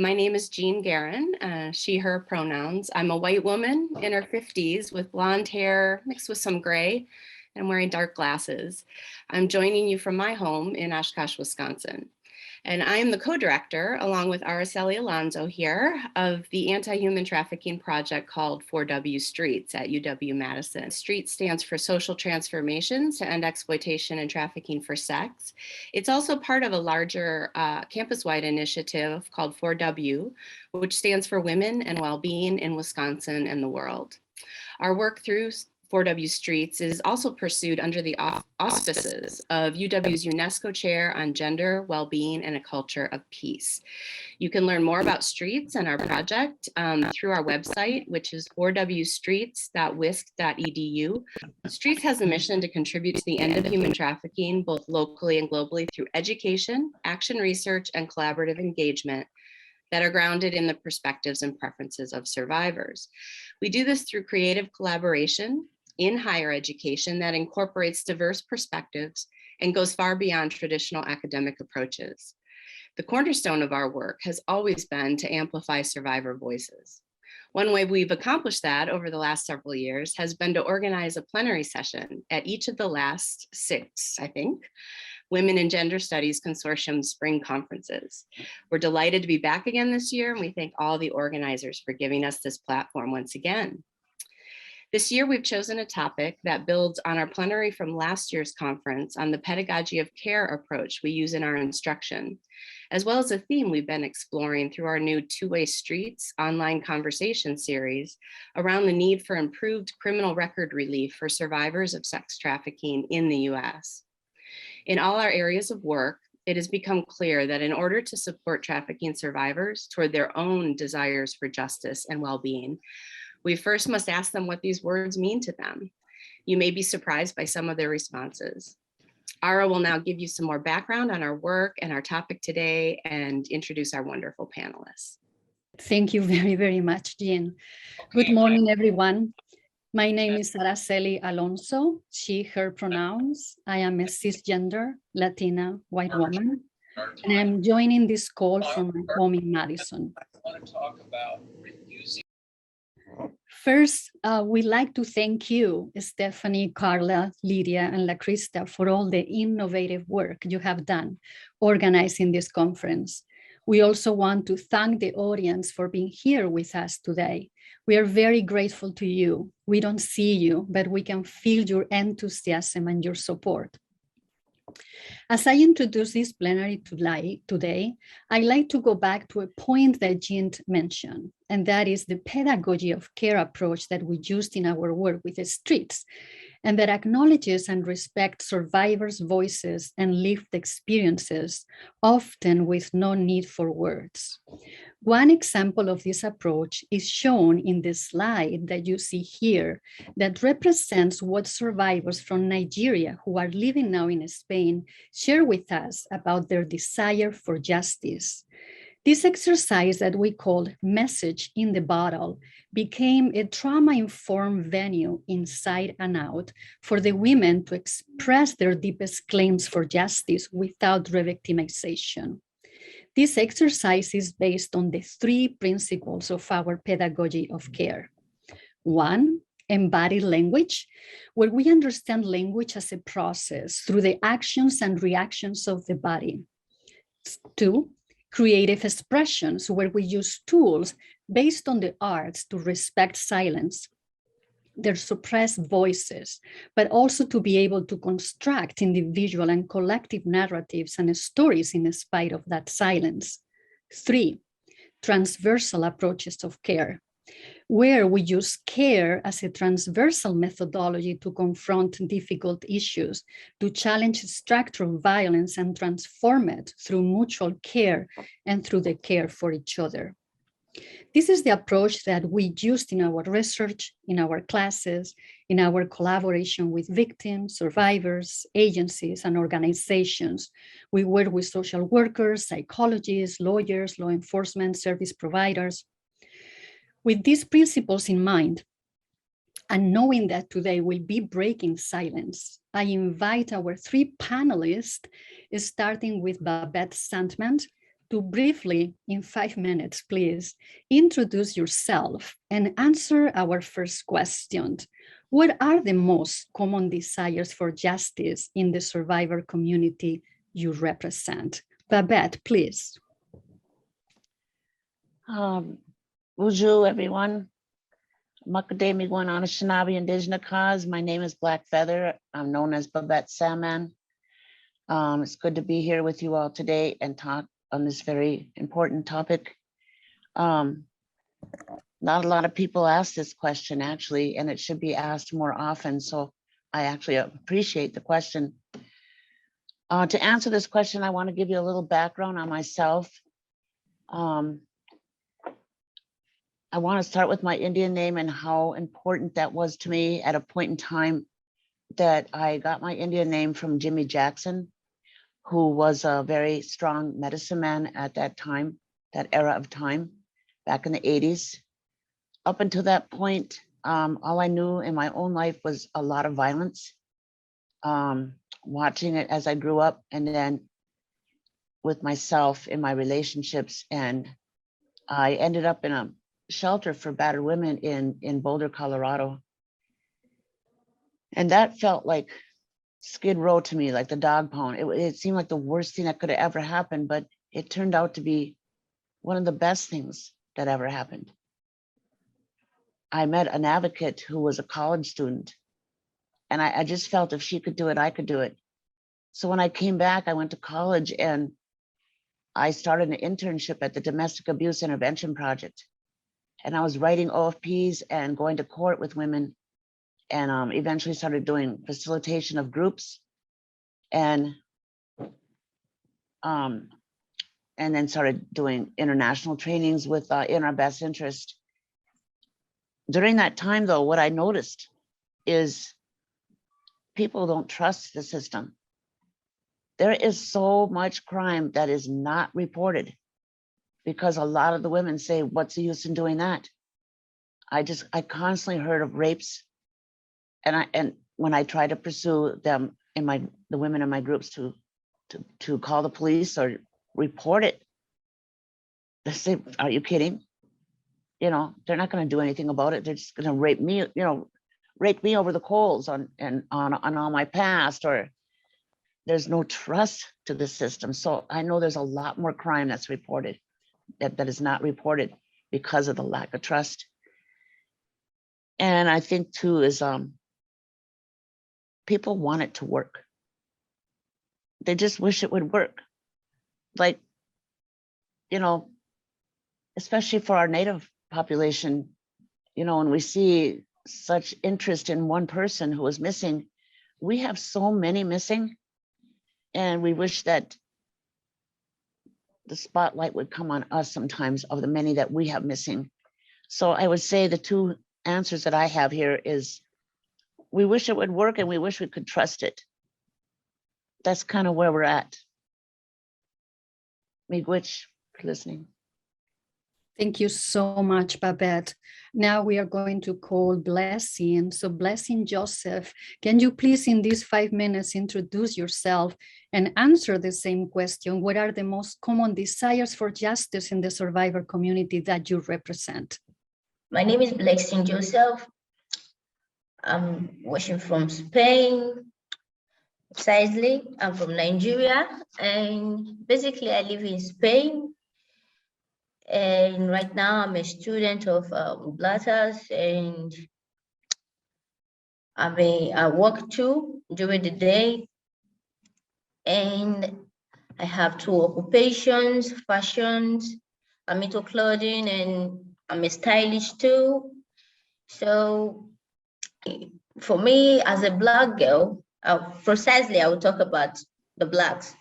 My name is Jean Guerin, she, her pronouns. I'm a white woman in her 50s with blonde hair mixed with some gray and wearing dark glasses. I'm joining you from my home in Oshkosh, Wisconsin. And I am the co-director, along with Araceli Alonso here, of the anti-human trafficking project called 4W Streets at UW-Madison. STREET stands for Social Transformations to End Exploitation and Trafficking for Sex. It's also part of a larger campus-wide initiative called 4W, which stands for Women and Wellbeing in Wisconsin and the World. Our work through 4W Streets is also pursued under the auspices of UW's UNESCO Chair on Gender, Wellbeing, and a Culture of Peace. You can learn more about Streets and our project through our website, which is 4wstreets.wisc.edu. Streets has a mission to contribute to the end of human trafficking, both locally and globally, through education, action research, and collaborative engagement that are grounded in the perspectives and preferences of survivors. We do this through creative collaboration in higher education that incorporates diverse perspectives and goes far beyond traditional academic approaches. The cornerstone of our work has always been to amplify survivor voices. One way we've accomplished that over the last several years has been to organize a plenary session at each of the last 6, I think, Women in Gender Studies Consortium spring conferences. We're delighted to be back again this year, and we thank all the organizers for giving us this platform once again. This year, we've chosen a topic that builds on our plenary from last year's conference on the pedagogy of care approach we use in our instruction, as well as a theme we've been exploring through our new Two-Way Streets online conversation series around the need for improved criminal record relief for survivors of sex trafficking in the US. In all our areas of work, it has become clear that in order to support trafficking survivors toward their own desires for justice and well-being, we first must ask them what these words mean to them. You may be surprised by some of their responses. Ara will now give you some more background on our work and our topic today and introduce our wonderful panelists. Thank you very, very much, Jean. Good morning, everyone. My name is Araceli Alonso, she, her pronouns. I am a cisgender Latina white woman, and I'm joining this call from my home in Madison. I want to talk about using. First, we'd like to thank you, Stephanie, Carla, Lydia, and LaCrista, for all the innovative work you have done organizing this conference. We also want to thank the audience for being here with us today. We are very grateful to you. We don't see you, but we can feel your enthusiasm and your support. As I introduce this plenary today, I'd like to go back to a point that Jean mentioned, and that is the pedagogy of care approach that we used in our work with the streets, and that acknowledges and respects survivors' voices and lived experiences, often with no need for words. One example of this approach is shown in the slide that you see here that represents what survivors from Nigeria who are living now in Spain share with us about their desire for justice. This exercise that we called Message in the Bottle became a trauma-informed venue inside and out for the women to express their deepest claims for justice without re-victimization. This exercise is based on the 3 principles of our pedagogy of care. 1, embodied language, where we understand language as a process through the actions and reactions of the body. 2, creative expressions, where we use tools based on the arts to respect silence, their suppressed voices, but also to be able to construct individual and collective narratives and stories in spite of that silence. 3, transversal approaches of care, where we use care as a transversal methodology to confront difficult issues, to challenge structural violence and transform it through mutual care and through the care for each other. This is the approach that we used in our research, in our classes, in our collaboration with victims, survivors, agencies, and organizations. We work with social workers, psychologists, lawyers, law enforcement, service providers. With these principles in mind, and knowing that today we'll be breaking silence, I invite our 3 panelists, starting with Babette Sandman, to briefly, in 5 minutes, please, introduce yourself and answer our first question. What are the most common desires for justice in the survivor community you represent? Babette, please. Bonjour, everyone. Makademi Gwan Anishinaabe Indigenous Cause. My name is Black Feather. I'm known as Babette Salmon. It's good to be here with you all today and talk on this very important topic. Not a lot of people ask this question actually, and it should be asked more often. So I actually appreciate the question. To answer this question, I want to give you a little background on myself. I want to start with my Indian name and how important that was to me at a point in time that I got my Indian name from Jimmy Jackson, who was a very strong medicine man at that time, that era of time, back in the 80s. Up until that point, all I knew in my own life was a lot of violence, watching it as I grew up, and then with myself in my relationships. And I ended up in a shelter for battered women in Boulder, Colorado. And that felt like Skid Row to me, like the dog pound. It seemed like the worst thing that could have ever happened, but it turned out to be one of the best things that ever happened. I met an advocate who was a college student, and I just felt if she could do it, I could do it. So when I came back, I went to college and I started an internship at the Domestic Abuse Intervention Project. And I was writing OFPs and going to court with women, and eventually started doing facilitation of groups, and then started doing international trainings with In Our Best Interest. During that time, though, what I noticed is people don't trust the system. There is so much crime that is not reported because a lot of the women say, what's the use in doing that? I constantly heard of rapes. And when I try to pursue them in the women in my groups to call the police or report it, they say, are you kidding? You know, they're not going to do anything about it. They're just going to rape me, rake me over the coals on all my past, or there's no trust to the system. So I know there's a lot more crime that's reported that is not reported because of the lack of trust. And I think too is people want it to work. They just wish it would work. Like, especially for our Native population, when we see such interest in one person who is missing, we have so many missing, and we wish that the spotlight would come on us sometimes of the many that we have missing. So I would say the two answers that I have here is we wish it would work and we wish we could trust it. That's kind of where we're at. Miigwech for listening. Thank you so much, Babette. Now we are going to call Blessing. So Blessing Joseph, can you please in these 5 minutes introduce yourself and answer the same question? What are the most common desires for justice in the survivor community that you represent? My name is Blessing Joseph. I'm watching from Spain. Precisely, I'm from Nigeria, and basically I live in Spain. And right now I'm a student of Blatters, and I work too during the day. And I have two occupations, fashions, I'm into clothing, and I'm a stylist too. So for me as a Black girl, precisely I will talk about the Blacks.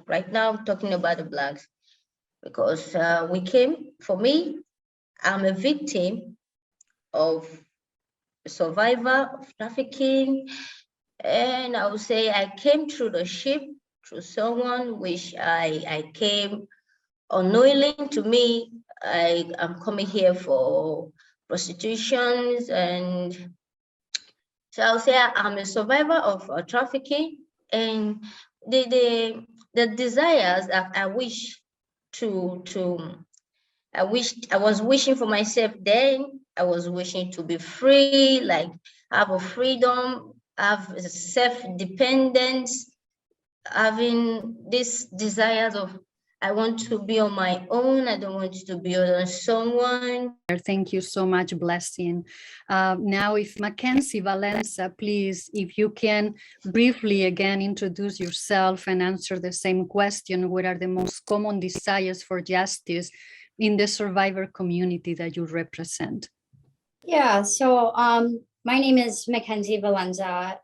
Right now I'm talking about the Blacks because for me, I'm a victim of a survivor of trafficking. And I would say I came through the ship, through someone which I came unknowingly to me. I'm coming here for prostitutions, and so I'll say I'm a survivor of trafficking. And the desires that I wish I was wishing for myself then. I was wishing to be free, like have a freedom, have self-dependence, having these desires of I want to be on my own. I don't want to be on someone. Thank you so much, Blessing. Now, if Mackenzie Valenza, please, if you can briefly again introduce yourself and answer the same question, what are the most common desires for justice in the survivor community that you represent? Yeah, so my name is Mackenzie Valenza.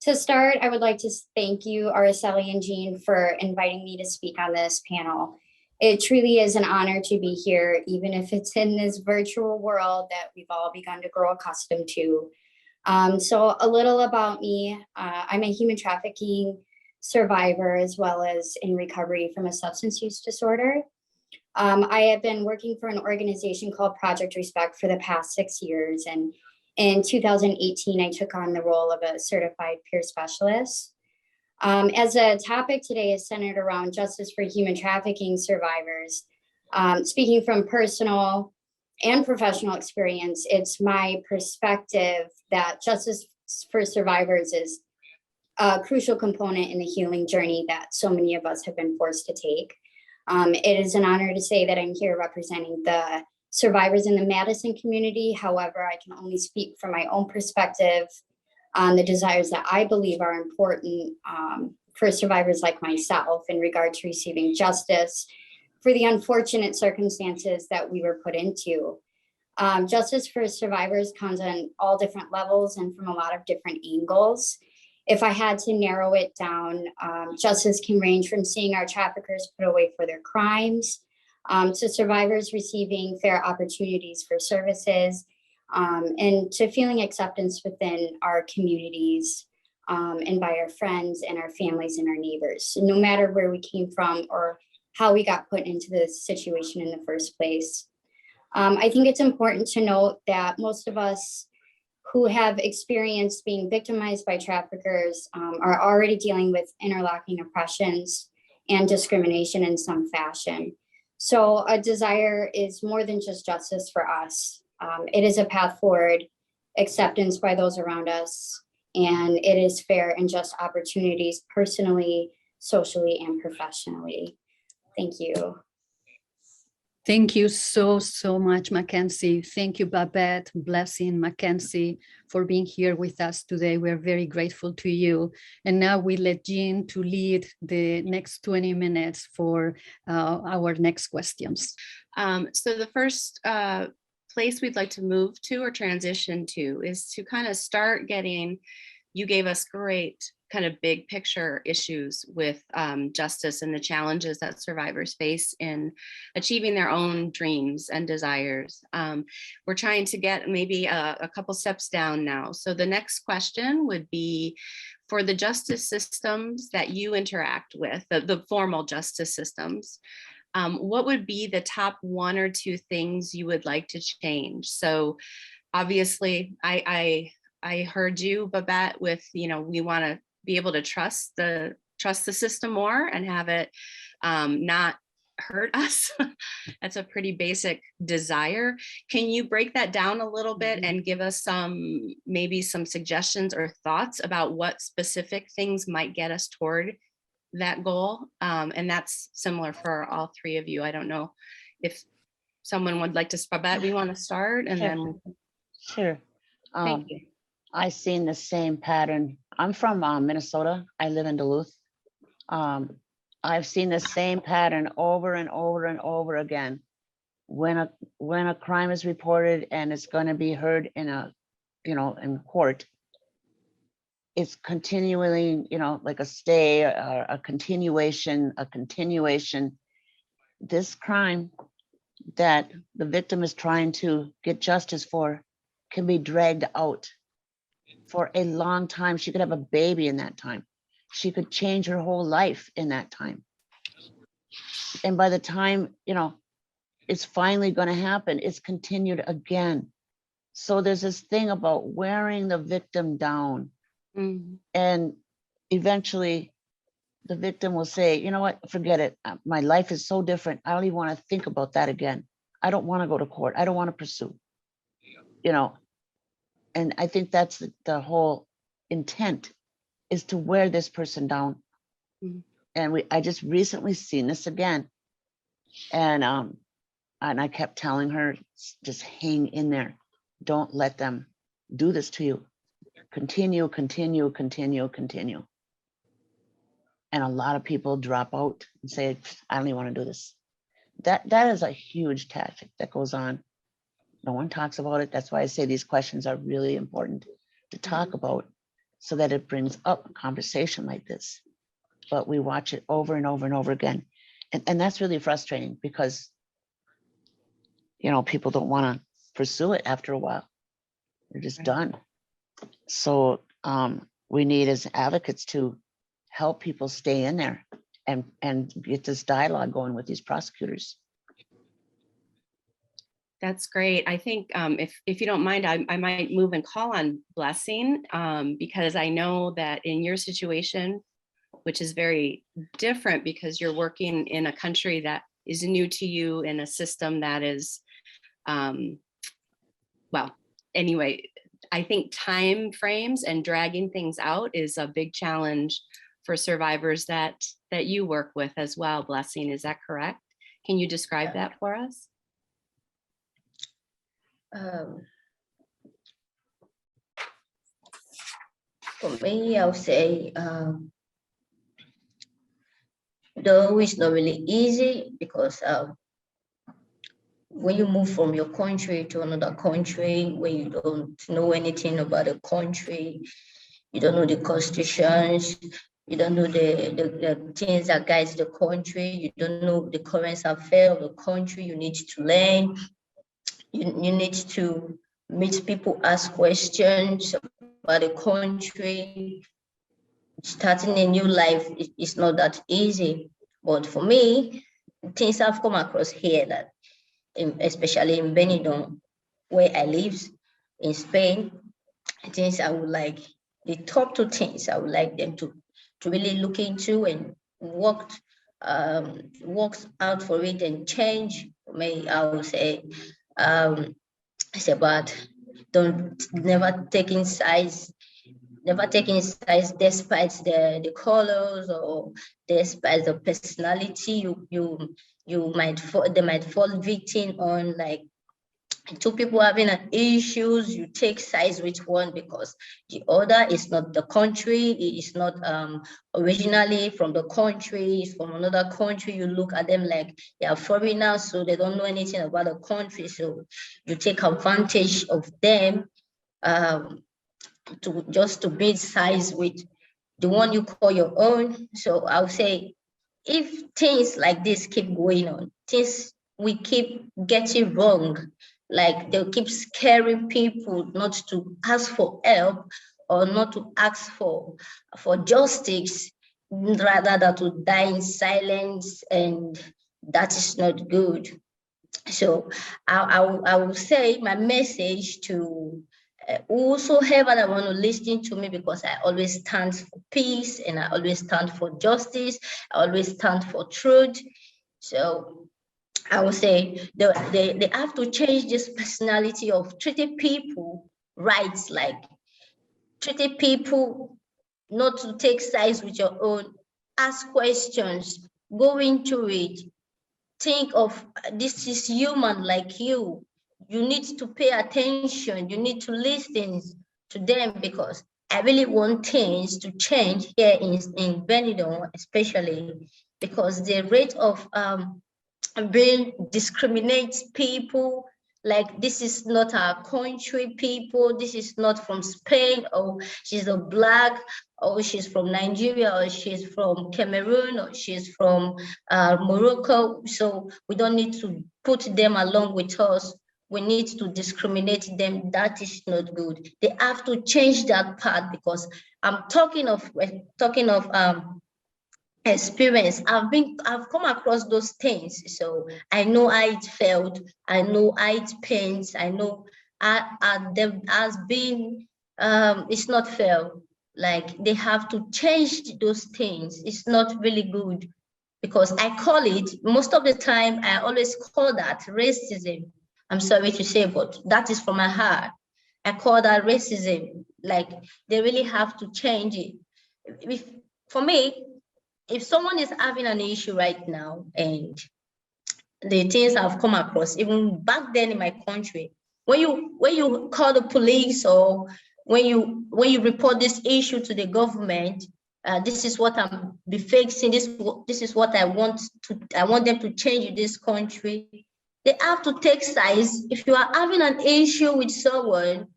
To start, I would like to thank you, Araceli and Jean, for inviting me to speak on this panel. It truly is an honor to be here, even if it's in this virtual world that we've all begun to grow accustomed to. So a little about me. I'm a human trafficking survivor, as well as in recovery from a substance use disorder. I have been working for an organization called Project Respect for the past 6 years. And in 2018, I took on the role of a certified peer specialist. As a topic today is centered around justice for human trafficking survivors. Speaking from personal and professional experience, it's my perspective that justice for survivors is a crucial component in the healing journey that so many of us have been forced to take. It is an honor to say that I'm here representing the survivors in the Madison community. However, I can only speak from my own perspective on the desires that I believe are important for survivors like myself in regard to receiving justice for the unfortunate circumstances that we were put into. Justice for survivors comes on all different levels and from a lot of different angles. If I had to narrow it down, justice can range from seeing our traffickers put away for their crimes, to survivors receiving fair opportunities for services, and to feeling acceptance within our communities and by our friends and our families and our neighbors. So no matter where we came from or how we got put into this situation in the first place. I think it's important to note that most of us who have experienced being victimized by traffickers are already dealing with interlocking oppressions and discrimination in some fashion. So a desire is more than just justice for us. It is a path forward, acceptance by those around us, and it is fair and just opportunities personally, socially, and professionally. Thank you. Thank you so much, Mackenzie. Thank you, Babette, Blessing, Mackenzie, for being here with us today. We're very grateful to you. And now we let Jean to lead the next 20 minutes for our next questions. So the first place we'd like to move to or transition to is to kind of start getting, you gave us great kind of big picture issues with justice and the challenges that survivors face in achieving their own dreams and desires. We're trying to get maybe a couple steps down now. So the next question would be, for the justice systems that you interact with, the formal justice systems, what would be the top 1 or 2 things you would like to change? So obviously I heard you, Babette, with, we want to be able to trust the system more and have it not hurt us. That's a pretty basic desire. Can you break that down a little bit and give us maybe some suggestions or thoughts about what specific things might get us toward that goal? And that's similar for all 3 of you. I don't know if someone would like to, Babette, we want to start and then. Sure. Thank you. I've seen the same pattern. I'm from Minnesota. I live in Duluth. I've seen the same pattern over and over and over again. When a crime is reported and it's going to be heard in in court, it's continually, like a stay, a continuation. This crime that the victim is trying to get justice for can be dragged out for a long time. She could have a baby in that time. She could change her whole life in that time. And by the time, it's finally going to happen, it's continued again. So there's this thing about wearing the victim down. And eventually the victim will say, you know what, forget it. My life is so different. I don't even want to think about that again. I don't want to go to court. I don't want to pursue, you know. And I think that's the whole intent, is to wear this person down. Mhm. And I just recently seen this again. And I kept telling her, just hang in there. Don't let them do this to you. Continue, continue, continue, continue. And a lot of people drop out and say, I don't even want to do this. That is a huge tactic that goes on. No one talks about it. That's why I say these questions are really important to talk about, so that it brings up a conversation like this. But we watch it over and over and over again. And that's really frustrating, because, you know, people don't want to pursue it after a while. They're just Right. done. So we need, as advocates, to help people stay in there and get this dialogue going with these prosecutors. That's great. I think if you don't mind, I might move and call on Blessing, because I know that in your situation, which is very different because you're working in a country that is new to you, in a system that is, well, anyway, I think time frames and dragging things out is a big challenge for survivors that you work with as well. Blessing, is that correct? Can you describe that for us? For me, I would say, though it's not really easy, because when you move from your country to another country, where you don't know anything about the country, you don't know the constitutions, you don't know the things that guides the country, you don't know the current affairs of the country, you need to learn, you need to meet people, ask questions about the country. Starting a new life is not that easy. But for me, things I've come across here, that especially in Benidorm, where I live in Spain, things I would like, the top two things I would like them to really look into and work out for it and change. Maybe I would say, it's about never taking sides despite the colors, or despite the personality you might fall, they might fall victim on. Like, two people having an issues, you take sides with one because the other is not the country, it is not originally from the country, it's from another country. You look at them like they are foreigners, so they don't know anything about the country, so you take advantage of them to build sides with the one you call your own. So I'll say, if things like this keep going on, things we keep getting wrong, like they'll keep scaring people not to ask for help, or not to ask for justice, rather than to die in silence, and that is not good. So I will say my message to whosoever that want to listen to me, because I always stand for peace, and I always stand for justice, I always stand for truth. So I would say they have to change this personality of treating people rights, like treating people not to take sides with your own, ask questions, go into it, think of this is human like you. You need to pay attention. You need to listen to them, because I really want things to change here in Benidorm, especially because the rate of being discriminates people, like this is not our country people, this is not from Spain, or she's a black, or she's from Nigeria, or she's from Cameroon, or she's from Morocco. So we don't need to put them along with us. We need to discriminate them. That is not good. They have to change that part, because I'm talking of experience. I've come across those things, so I know how it felt, I know how it pains, I know there has been it's not fair. like they have to change those things. It's not really good, because I call it, most of the time, I always call that racism. I'm sorry to say, but that is from my heart. I call that racism. Like, they really have to change it. For me, if someone is having an issue right now, and the things I've come across, even back then in my country, when you call the police, or when you report this issue to the government, this is what I'm be fixing. This is what I want them to change in this country. They have to take sides. If you are having an issue with someone,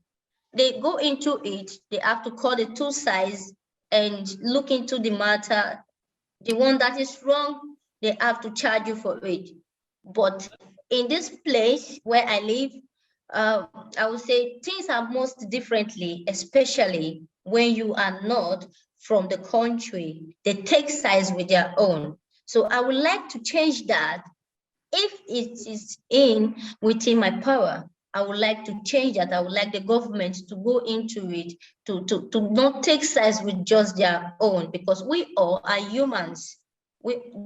they go into it. They have to call the two sides and look into the matter. The one that is wrong, they have to charge you for it. But in this place where I live, I would say things are most differently, especially when you are not from the country. They take sides with their own. So I would like to change that. If it is within my power, I would like to change that. I would like the government to go into it, to not take sides with just their own, because we all are humans.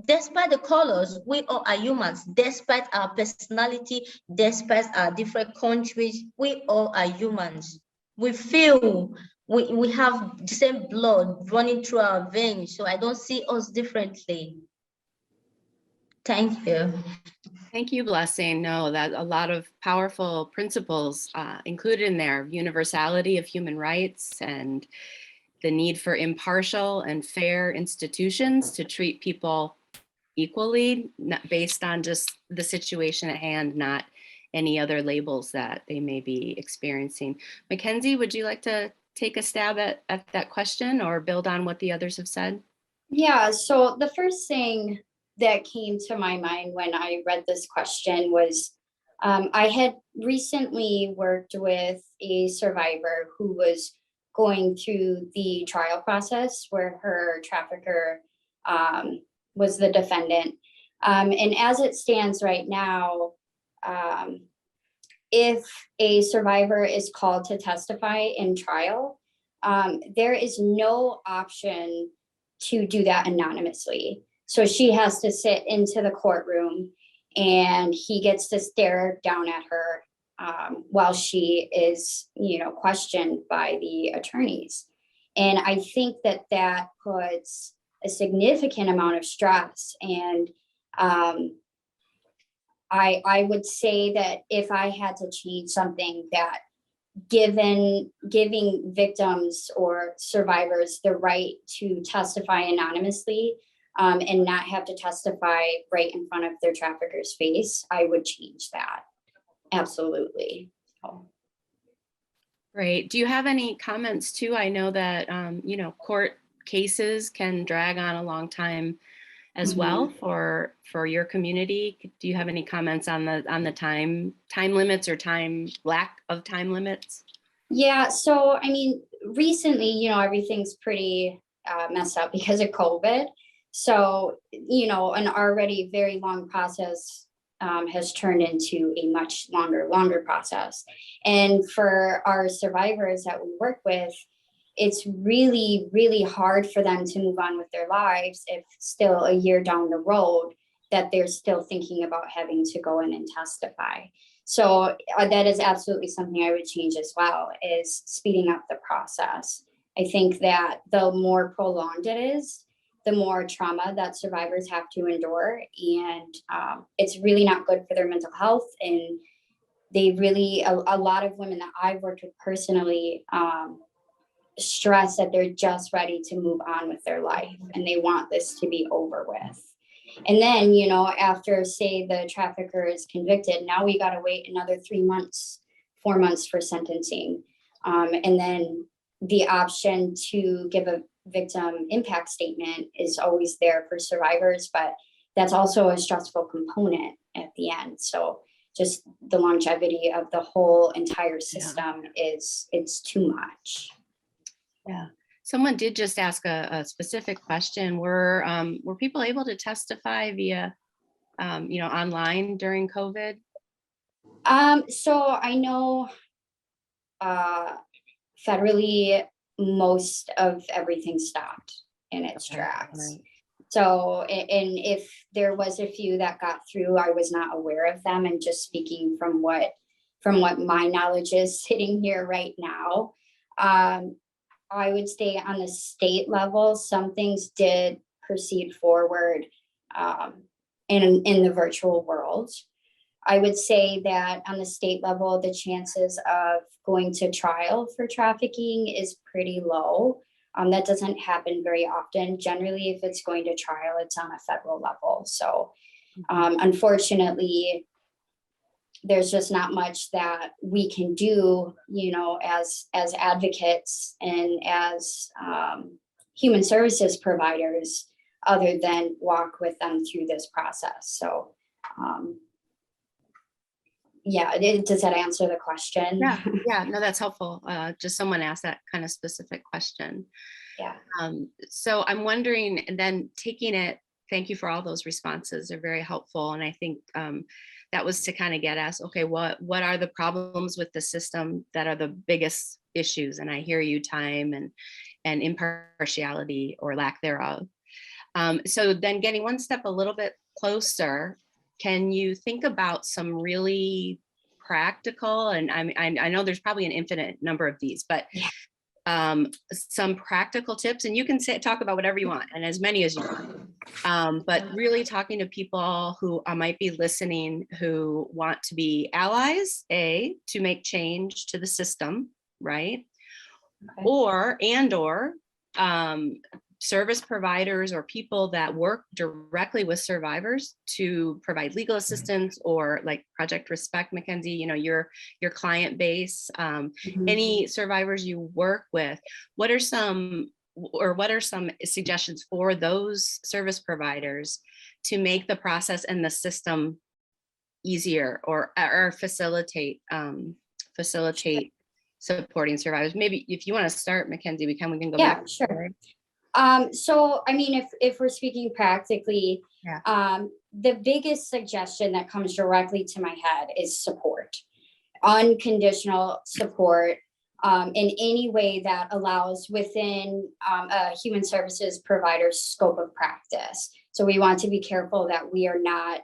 Despite the colors, we all are humans. Despite our personality, despite our different countries, we all are humans. We feel, we have the same blood running through our veins, so I don't see us differently. Thank you. Thank you, Blessing. No, that a lot of powerful principles included in there: universality of human rights and the need for impartial and fair institutions to treat people equally, not based on just the situation at hand, not any other labels that they may be experiencing. Mackenzie, would you like to take a stab at that question or build on what the others have said? Yeah, so the first thing that came to my mind when I read this question was I had recently worked with a survivor who was going through the trial process where her trafficker was the defendant. And as it stands right now, if a survivor is called to testify in trial, there is no option to do that anonymously. So she has to sit into the courtroom and he gets to stare down at her while she is, questioned by the attorneys. And I think that puts a significant amount of stress. And I would say that if I had to change something, that giving victims or survivors the right to testify anonymously and not have to testify right in front of their trafficker's face, I would change that. Absolutely. Great. Do you have any comments too? I know that, court cases can drag on a long time as well for your community. Do you have any comments on the time limits or lack of time limits? Yeah, so I mean, recently, everything's pretty messed up because of COVID. So, an already very long process has turned into a much longer process. And for our survivors that we work with, it's really, really hard for them to move on with their lives if still a year down the road that they're still thinking about having to go in and testify. So that is absolutely something I would change as well, is speeding up the process. I think that the more prolonged it is, the more trauma that survivors have to endure. And it's really not good for their mental health. And they really, a lot of women that I've worked with personally, stress that they're just ready to move on with their life and they want this to be over with. And then, after, say, the trafficker is convicted, now we got to wait another 4 months for sentencing. And then the option to give a victim impact statement is always there for survivors, but that's also a stressful component at the end. So just the longevity of the whole entire system it's too much. Yeah. Someone did just ask a specific question. Were people able to testify via, online during COVID? So I know federally most of everything stopped in its Okay, tracks. right. So, and if there was a few that got through, I was not aware of them. And just speaking from what my knowledge is sitting here right now, I would say on the state level, some things did proceed forward in the virtual world. I would say that on the state level, the chances of going to trial for trafficking is pretty low. That doesn't happen very often. Generally, if it's going to trial, it's on a federal level. So unfortunately, there's just not much that we can do, you know, as advocates and as human services providers, other than walk with them through this process. So yeah, does that answer the question? Yeah, no, that's helpful. Just someone asked that kind of specific question. Yeah. So I'm wondering, and then taking it, thank you for all those responses. They're very helpful. And I think that was to kind of get us, okay, what are the problems with the system that are the biggest issues? And I hear you, time and impartiality or lack thereof. So then getting one step a little bit closer, can you think about some really practical, and I know there's probably an infinite number of these, but some practical tips, and you can talk about whatever you want and as many as you want, but really talking to people who might be listening, who want to be allies, to make change to the system, right? Okay. Or service providers or people that work directly with survivors to provide legal assistance, or like Project Respect, Mackenzie, you know, your client base, any survivors you work with, what are some suggestions for those service providers to make the process and the system easier, or facilitate supporting survivors? Maybe if you want to start, Mackenzie, we can go back. Yeah, sure. So, I mean, if we're speaking practically, the biggest suggestion that comes directly to my head is support, unconditional support, in any way that allows within a human services provider's scope of practice. So we want to be careful that we are not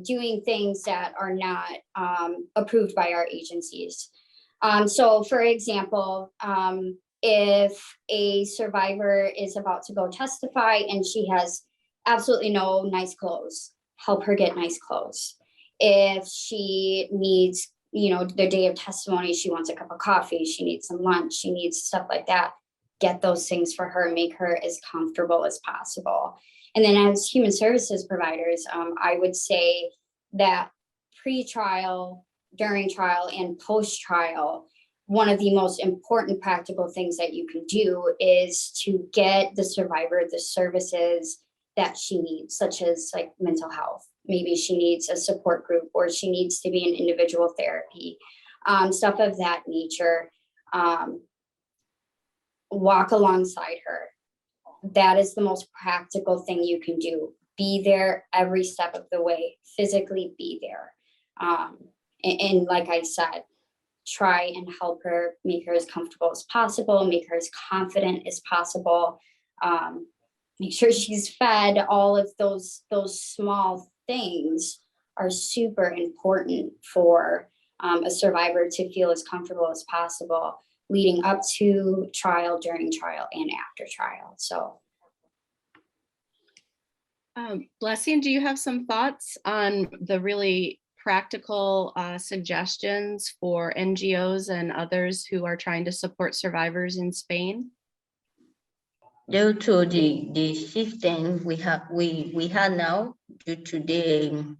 doing things that are not approved by our agencies. So, for example, if a survivor is about to go testify and she has absolutely no nice clothes, help her get nice clothes. If she needs, you know, the day of testimony, she wants a cup of coffee, she needs some lunch, she needs stuff like that, get those things for her, make her as comfortable as possible. And then as human services providers, I would say that pre-trial, during trial, and post-trial, one of the most important practical things that you can do is to get the survivor the services that she needs, such as like mental health. Maybe she needs a support group, or she needs to be in individual therapy, stuff of that nature. Walk alongside her. That is the most practical thing you can do. Be there every step of the way, physically be there. And like I said, try and help her, make her as comfortable as possible, make her as confident as possible, make sure she's fed. All of those small things are super important for a survivor to feel as comfortable as possible leading up to trial, during trial, and after trial. So Blessing, do you have some thoughts on the really practical suggestions for NGOs and others who are trying to support survivors in Spain? Due to the system we have now, due to the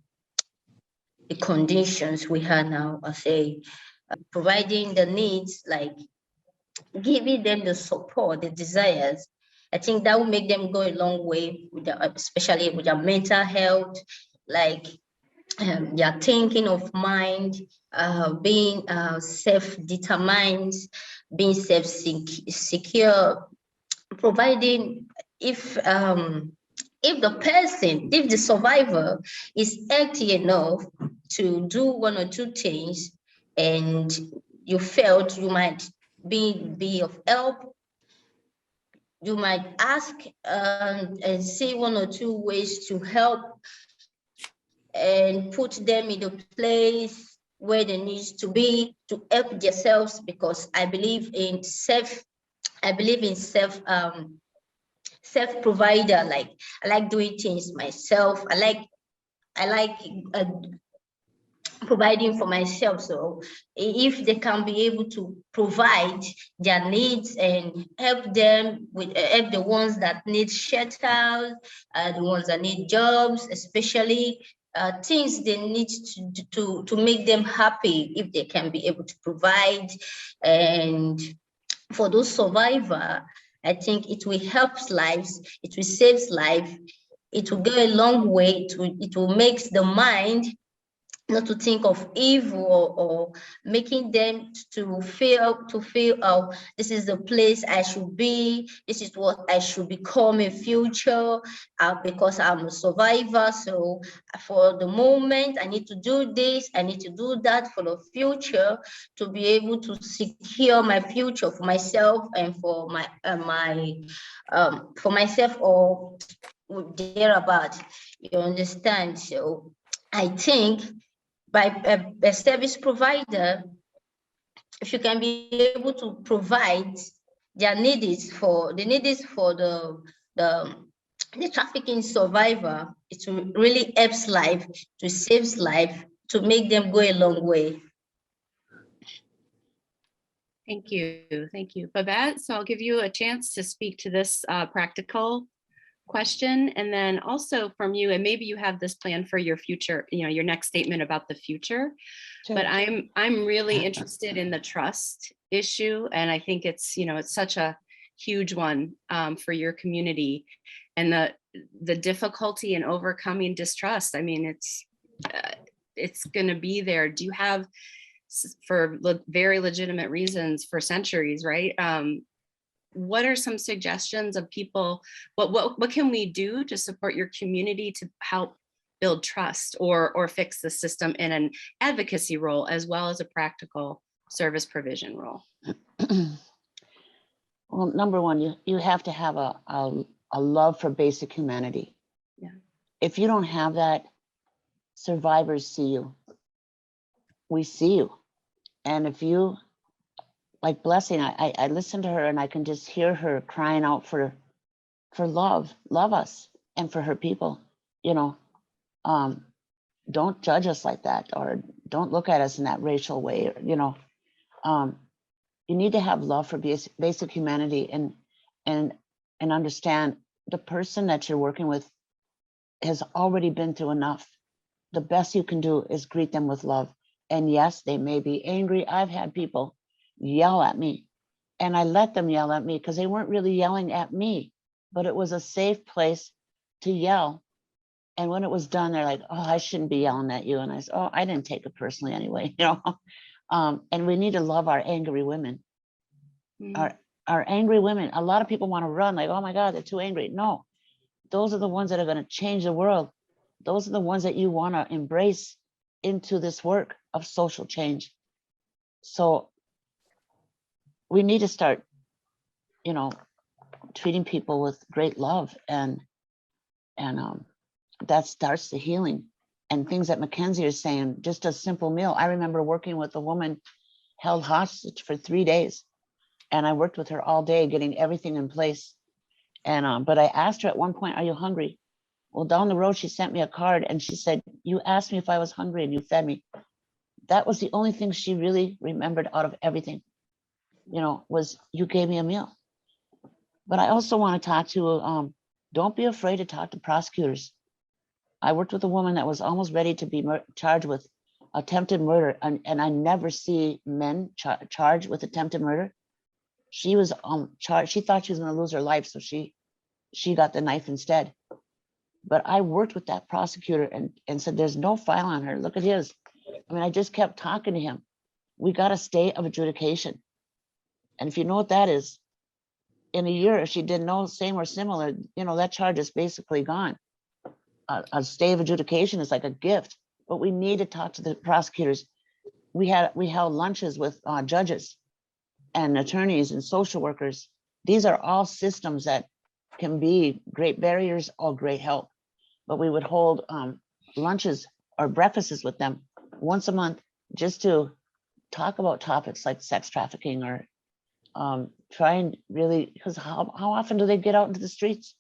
conditions we have now, I say, providing the needs, like giving them the support, the desires, I think that will make them go a long way, with especially with their mental health, like their thinking of mind, being self-determined, being self-secure, providing if the survivor is healthy enough to do one or two things, and you felt you might be of help you might ask and see one or two ways to help and put them in the place where they need to be to help themselves, because I believe in self provider. Like, I like doing things myself. I like providing for myself. So if they can be able to provide their needs and help them with help the ones that need shelters, the ones that need jobs, especially things they need to make them happy, if they can be able to provide. And for those survivors, I think it will help lives, it will save life, it will go a long way, it will make the mind not to think of evil, or making them to feel oh, this is the place I should be, this is what I should become in future, because I'm a survivor. So for the moment, I need to do this, I need to do that for the future, to be able to secure my future for myself and for my for myself, or thereabout. You understand? So I think by a service provider, if you can be able to provide their needs for the trafficking survivor, it really helps life, to save life, to make them go a long way. Thank you. Thank you, Babette. So I'll give you a chance to speak to this practical question, and then also from you, and maybe you have this plan for your future, your next statement about the future. Sure. But I'm really interested in the trust issue, and I think it's it's such a huge one for your community, and the difficulty in overcoming distrust. I mean, it's going to be there. Do you have, for very legitimate reasons, for centuries, right? What are some suggestions of people? What can we do to support your community to help build trust or fix the system in an advocacy role as well as a practical service provision role? Well, number one, you have to have a love for basic humanity. Yeah. If you don't have that, survivors see you. We see you. And if you, like Blessing, I listen to her and I can just hear her crying out for love us, and for her people. Don't judge us like that, or don't look at us in that racial way. You need to have love for basic humanity, and understand the person that you're working with has already been through enough. The best you can do is greet them with love. And yes, they may be angry. I've had people yell at me, and I let them yell at me because they weren't really yelling at me, but it was a safe place to yell. And when it was done, they're like, oh, I shouldn't be yelling at you. And I said, oh, I didn't take it personally anyway, and we need to love our angry women. Mm. Our angry women. A lot of people want to run, like, oh my God, they're too angry. No, those are the ones that are going to change the world. Those are the ones that you want to embrace into this work of social change. So we need to start, treating people with great love, and that starts the healing. And things that Mackenzie is saying, just a simple meal. I remember working with a woman held hostage for 3 days, and I worked with her all day getting everything in place. And but I asked her at one point, are you hungry? Well, down the road, she sent me a card and she said, you asked me if I was hungry and you fed me. That was the only thing she really remembered out of everything, was you gave me a meal. But I also want to talk to, don't be afraid to talk to prosecutors. I worked with a woman that was almost ready to be charged with attempted murder, and I never see men charged with attempted murder. She was charged. She thought she was going to lose her life, so she got the knife instead. But I worked with that prosecutor and said, there's no file on her. Look at his. I mean, I just kept talking to him. We got a stay of adjudication. And if you know what that is, in a year, if she did no same or similar, that charge is basically gone. A stay of adjudication is like a gift, but we need to talk to the prosecutors. We held lunches with judges and attorneys and social workers these are all systems that can be great barriers or great help. But we would hold lunches or breakfasts with them once a month just to talk about topics like sex trafficking, or try and really, because how often do they get out into the streets?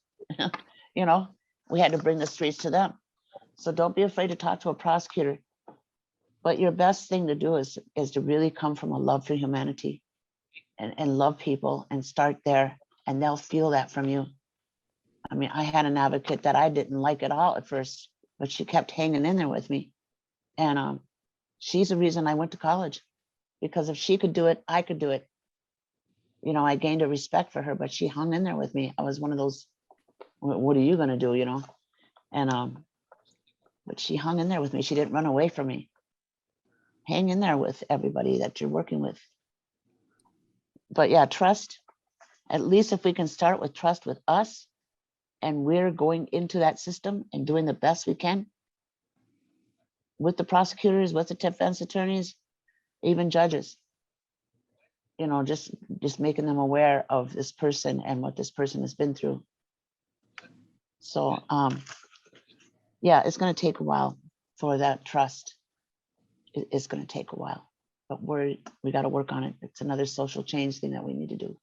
You know, we had to bring the streets to them. So don't be afraid to talk to a prosecutor. But your best thing to do is to really come from a love for humanity and love people, and start there, and they'll feel that from you. I mean, I had an advocate that I didn't like at all at first, but she kept hanging in there with me. And she's the reason I went to college, because if she could do it, I could do it. You know, I gained a respect for her, but she hung in there with me. I was one of those, what are you going to do, you know? And but she hung in there with me. She didn't run away from me. Hang in there with everybody that you're working with. But yeah, trust. At least if we can start with trust with us, and we're going into that system and doing the best we can with the prosecutors, with the defense attorneys, even judges, you know, just making them aware of this person and what this person has been through. So yeah, it's going to take a while for that trust. It's going to take a while, but we got to work on it. It's another social change thing that we need to do.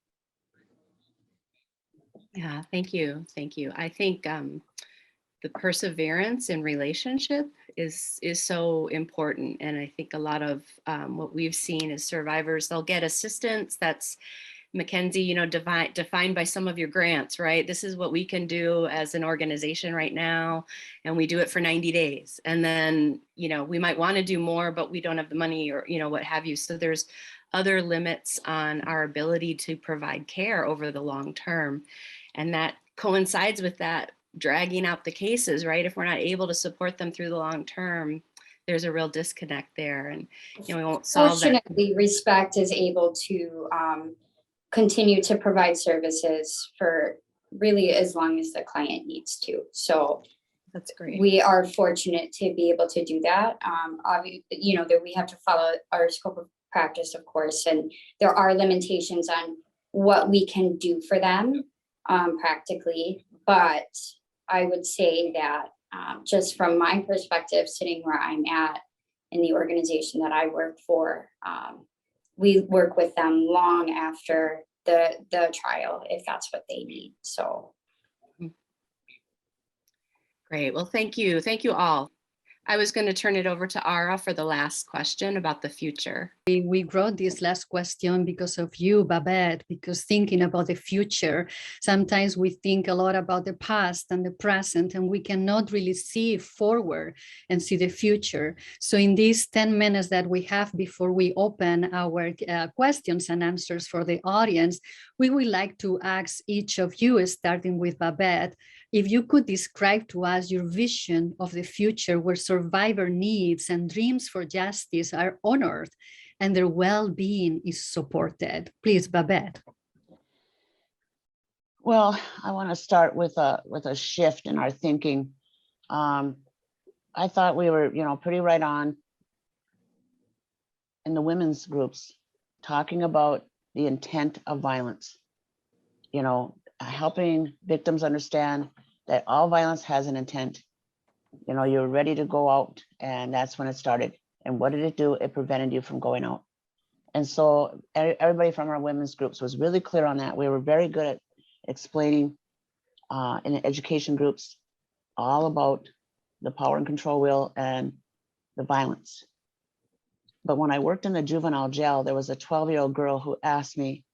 Yeah, thank you. Thank you. I think the perseverance in relationship is so important. And I think a lot of what we've seen is survivors, they'll get assistance that's, Mackenzie, you know, defined by some of your grants, right? This is what we can do as an organization right now. And we do it for 90 days. And then, you know, we might want to do more, but we don't have the money, or, you know, what have you. So there's other limits on our ability to provide care over the long term. And that coincides with that dragging out the cases, right? If we're not able to support them through the long term, there's a real disconnect there. And, you know, we won't solve that. Fortunately, Respect is able to continue to provide services for really as long as the client needs to. So That's great. we are fortunate to be able to do that. Obviously, you know, that we have to follow our scope of practice, of course, and there are limitations on what we can do for them practically. But I would say that just from my perspective, sitting where I'm at in the organization that I work for, we work with them long after the trial, if that's what they need. So. Great. Well, thank you. Thank you all. I was going to turn it over to Ara for the last question about the future. We wrote this last question because of you, Babette, because thinking about the future, sometimes we think a lot about the past and the present, and we cannot really see forward and see the future. So in these 10 minutes that we have before we open our questions and answers for the audience, we would like to ask each of you, starting with Babette, if you could describe to us your vision of the future where survivor needs and dreams for justice are honored and their well-being is supported. Please, Babette. Well, I want to start with a shift in our thinking. I thought we were, you know, pretty right on in the women's groups talking about the intent of violence. You know, helping victims understand that all violence has an intent. You know, you're ready to go out, and that's when it started. And what did it do? It prevented you from going out. And so everybody from our women's groups was really clear on that. We were very good at explaining in the education groups all about the power and control wheel and the violence. But when I worked in the juvenile jail, there was a 12-year-old girl who asked me,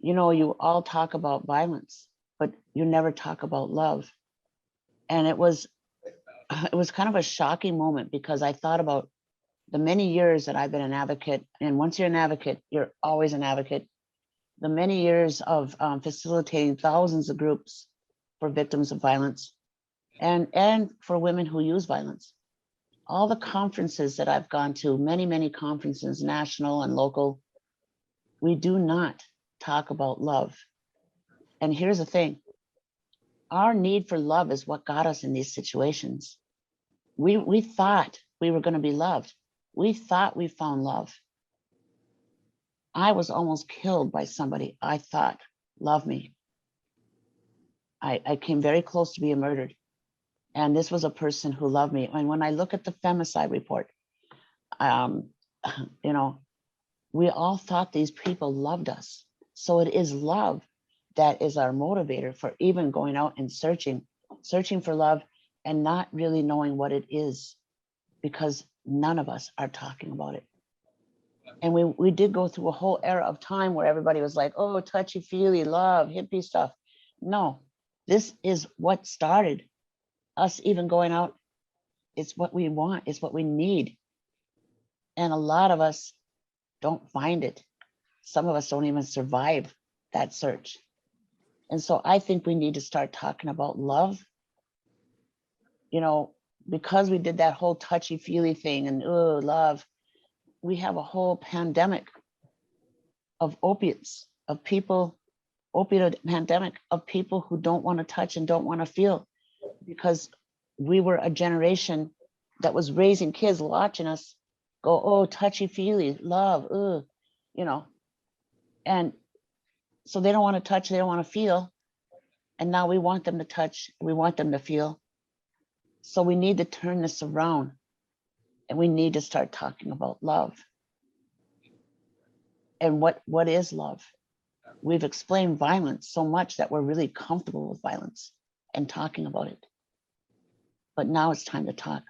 you know, you all talk about violence, but you never talk about love. And it was kind of a shocking moment, because I thought about the many years that I've been an advocate. And once you're an advocate, you're always an advocate. The many years of facilitating thousands of groups for victims of violence and for women who use violence. All the conferences that I've gone to, many conferences, national and local, we do not talk about love. And here's the thing. Our need for love is what got us in these situations. We thought we were going to be loved. We thought we found love. I was almost killed by somebody I thought love me. I came very close to being murdered. And this was a person who loved me. And when I look at the femicide report, you know, we all thought these people loved us. So it is love that is our motivator for even going out and searching for love and not really knowing what it is, because none of us are talking about it. And we did go through a whole era of time where everybody was like, oh, touchy-feely, love, hippie stuff. No, this is what started us even going out. It's what we want, it's what we need. And a lot of us don't find it. Some of us don't even survive that search. And so I think we need to start talking about love. You know, because we did that whole touchy-feely thing and oh, love, we have a whole pandemic of opiates, of people, opioid pandemic of people who don't want to touch and don't want to feel, because we were a generation that was raising kids watching us go, oh, touchy-feely, love, you know, and so they don't want to touch, they don't want to feel. And now we want them to touch, we want them to feel. So we need to turn this around and we need to start talking about love. And what is love? We've explained violence so much that we're really comfortable with violence and talking about it. But now it's time to talk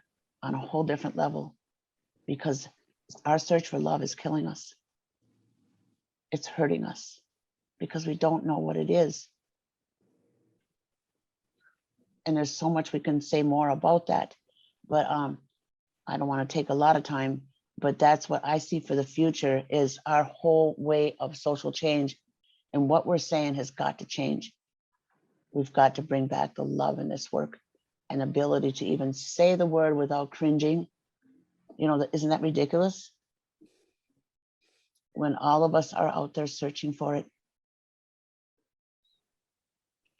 on a whole different level, because our search for love is killing us. It's hurting us because we don't know what it is. And there's so much we can say more about that, but I don't want to take a lot of time, but that's what I see for the future is our whole way of social change. And what we're saying has got to change. We've got to bring back the love in this work and ability to even say the word without cringing. You know, isn't that ridiculous? When all of us are out there searching for it.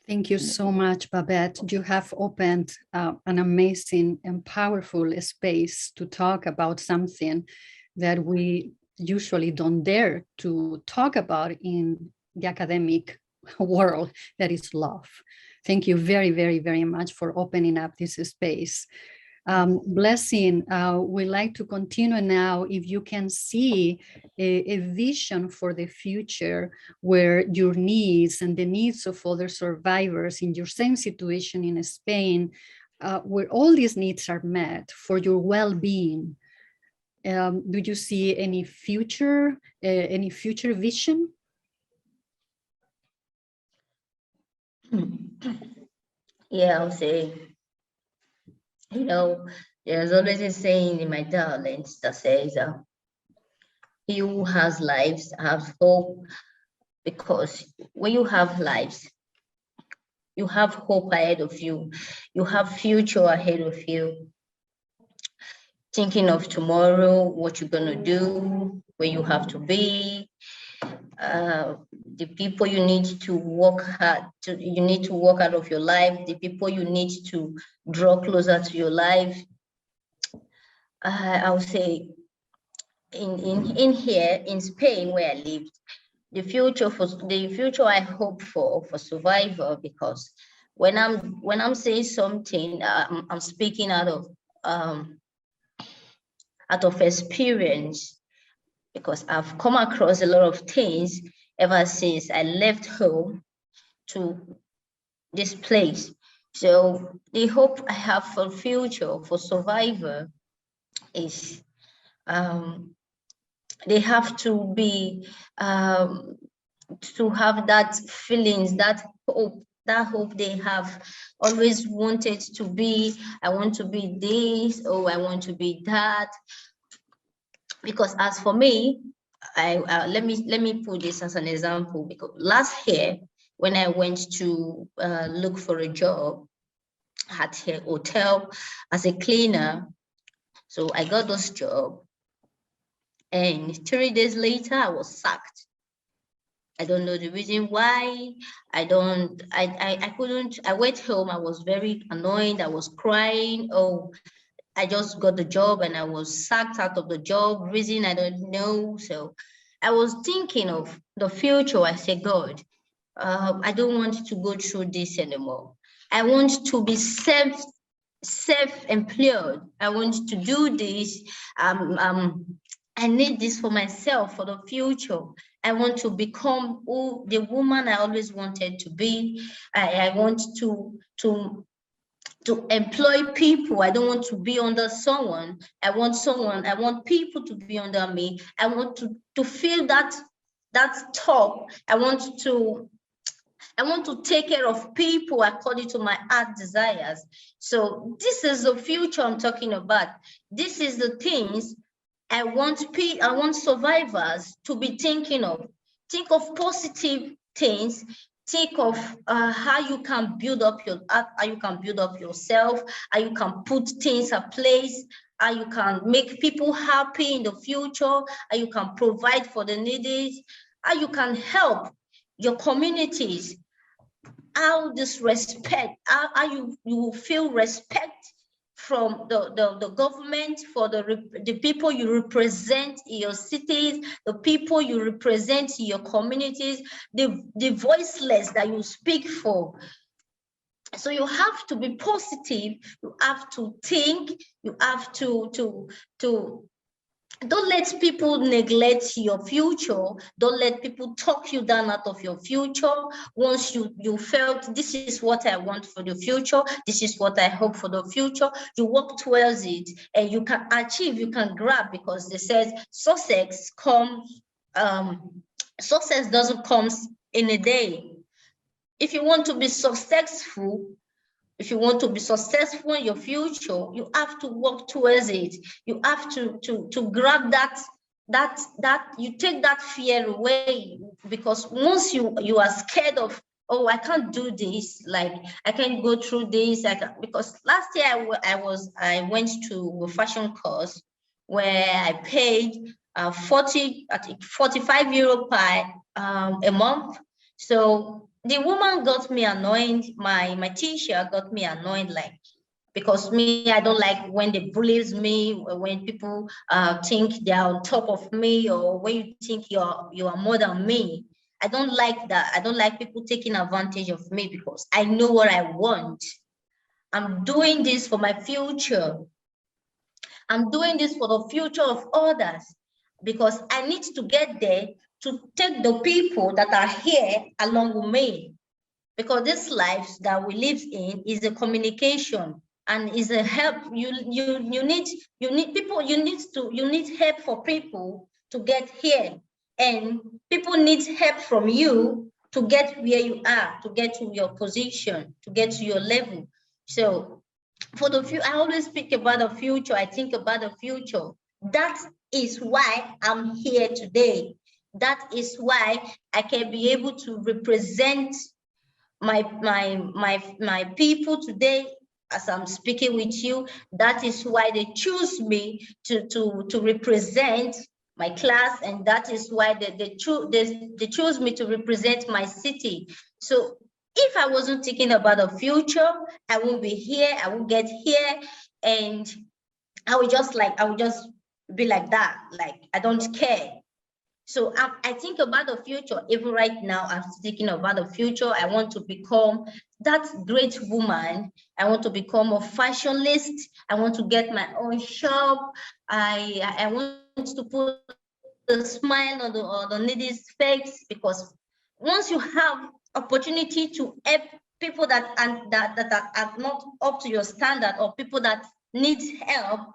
Thank you so much, Babette. You have opened an amazing and powerful space to talk about something that we usually don't dare to talk about in the academic world, that is love. Thank you very, very, very much for opening up this space. Blessing, we'd like to continue now. If you can see a vision for the future where your needs and the needs of other survivors in your same situation in Spain, where all these needs are met for your well-being, do you see any future vision? Yeah, I'll say, you know, there's always a saying in my darlings that says, he who has lives has hope, because when you have lives, you have hope ahead of you. You have future ahead of you. Thinking of tomorrow, what you're gonna do, where you have to be, the people you need to work hard to, you need to work out of your life, the people you need to draw closer to your life. I would say in here in Spain where I lived, the future I hope for survivor, because when I'm saying something, I'm speaking out of experience, because I've come across a lot of things ever since I left home to this place. So the hope I have for future for survivor is they have to be to have that feelings, that hope they have always wanted to be. I want to be this, or I want to be that. Because as for me, let me put this as an example. Because last year, when I went to look for a job at a hotel as a cleaner, so I got this job, and 3 days later I was sacked. I don't know the reason why. I couldn't. I went home. I was very annoyed. I was crying. Oh, I just got the job and I was sacked out of the job. Reason I don't know. So I was thinking of the future. I said, God, I don't want to go through this anymore. I want to be self-employed. I want to do this. I need this for myself, for the future. I want to become the woman I always wanted to be. I want to employ people. I don't want to be under someone. I want people to be under me. I want to feel that top. I want to take care of people according to my heart desires. So this is the future I'm talking about. This is the things I want survivors to be thinking of. Think of positive things. Think of how you can build up yourself, how you can put things in place, how you can make people happy in the future, how you can provide for the needy, how you can help your communities, how this respect, how you feel respect from the government, for the people you represent in your cities, the people you represent in your communities, the voiceless that you speak for. So you have to be positive, you have to think, you have to don't let people neglect your future. Don't let people talk you down out of your future. Once you felt this is what I want for the future, this is what I hope for the future, you work towards it and you can achieve, you can grab, because they said success doesn't come in a day. If you want to be successful, if you want to be successful in your future, you have to work towards it. You have to grab that you take that fear away, because once you are scared of, oh, I can't do this, like I can't go through this, because last year I went to a fashion course where I paid 45 euro per a month. So the woman got me annoyed. My teacher got me annoyed, like, because me, I don't like when they bullies me, or when people think they're on top of me, or when you think you are more than me. I don't like that. I don't like people taking advantage of me, because I know what I want. I'm doing this for my future. I'm doing this for the future of others, because I need to get there to take the people that are here along with me. Because this life that we live in is a communication and is a help. You need help for people to get here, and people need help from you to get where you are, to get to your position, to get to your level. So for the future, I always speak about the future. I think about the future. That is why I'm here today. That is why I can be able to represent my people today as I'm speaking with you. That is why they choose me to represent my class, and that is why they choose me to represent my city. So if I wasn't thinking about the future, I won't be here, I won't get here, and I would just be like that, like I don't care. So I think about the future. Even right now, I'm thinking about the future. I want to become that great woman. I want to become a fashionist. I want to get my own shop. I want to put a smile on the needy's face, because once you have opportunity to help people that are not up to your standard, or people that need help,